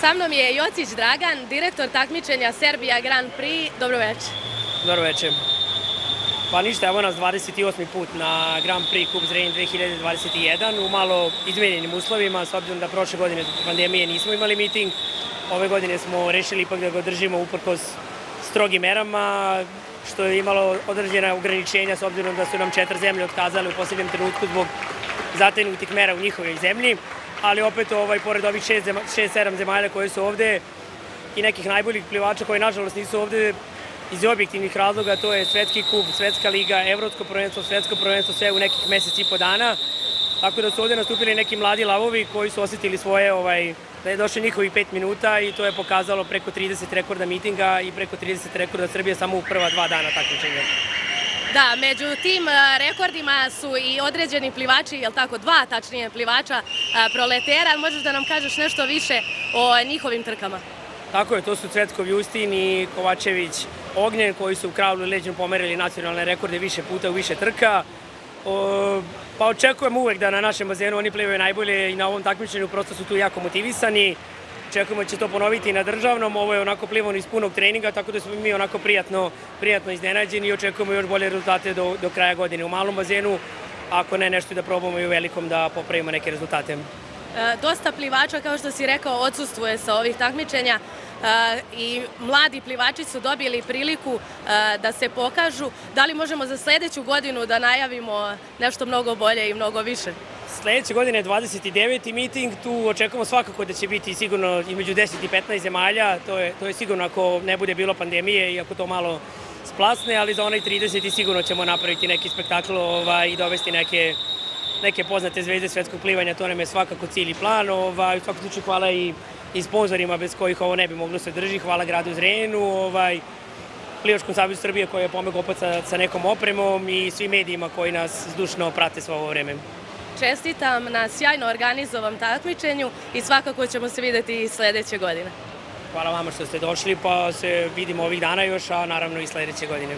Sa mnom je Jocić Dragan, direktor takmičenja Serbia Grand Prix. Dobro večer. Dobro večer. Pa ništa, evo nas 28. put na Grand Prix Kup Zrenjanin 2021 u malo izmenjenim uslovima, s obzirom da prošle godine zbog pandemije nismo imali miting. Ove godine smo rešili ipak da ga održimo uprkos strogim merama, što je imalo određena ograničenja s obzirom da su nam 4 zemlje otkazale u posljednjem trenutku zbog zategnutih mera u njihovoj zemlji, ali opet pored ovih 6-7 zemalja koje su ovde i nekih najboljih plivača koji nažalost nisu ovde iz objektivnih razloga, to je Svetski kup, Svetska liga, Evropsko prvenstvo, Svetsko prvenstvo, sve u nekih mesec i po dana. Tako da su ovde nastupili neki mladi lavovi koji su osetili svoje, da je došlo njihovih 5 minuta i to je pokazalo preko 30 rekorda mitinga i preko 30 rekorda Srbije samo u prva 2 dana takmičenja. Da, među tim rekordima su i određeni plivači, jel tako, 2 tačnije plivača proletera. Možeš da nam kažeš nešto više o njihovim trkama? Tako je, to su Cvetkov Justin i Kovačević Ognjen koji su u kravlu i leđenu pomerili nacionalne rekorde više puta u više trka. Pa očekujemo uvek da na našem bazenu oni plivaju najbolje i na ovom takmičenju prosto su tu jako motivisani. Očekujemo da će to ponoviti i na državnom, ovo je onako plivano iz punog treninga, tako da smo mi onako prijatno iznenađeni i očekujemo još bolje rezultate do kraja godine u malom bazenu, ako ne nešto da probamo i u velikom da popravimo neke rezultate. Dosta plivača, kao što si rekao, odsustvuje sa ovih takmičenja i mladi plivači su dobili priliku da se pokažu. Da li možemo za sledeću godinu da najavimo nešto mnogo bolje i mnogo više? Sledeće godine je 29. miting, tu očekujemo svakako da će biti sigurno između 10 i 15 zemalja, to je sigurno ako ne bude bilo pandemije i ako to malo splasne, ali za onaj 30. sigurno ćemo napraviti neki spektakl i dovesti neke poznate zvezde svetskog plivanja, to nam je svakako cilj i plan. U svakom slučaju hvala i sponzorima bez kojih ovo ne bi moglo se drži, hvala gradu Zrenjaninu, Plivačkom savezu Srbije koji je pomogao opet sa nekom opremom i svim medijima koji nas zdušno prate svo ovo vreme. Čestitam na sjajno organizovanom takmičenju i svakako ćemo se videti i sledeće godine. Hvala vama što ste došli, pa se vidimo ovih dana još, a naravno i sledeće godine.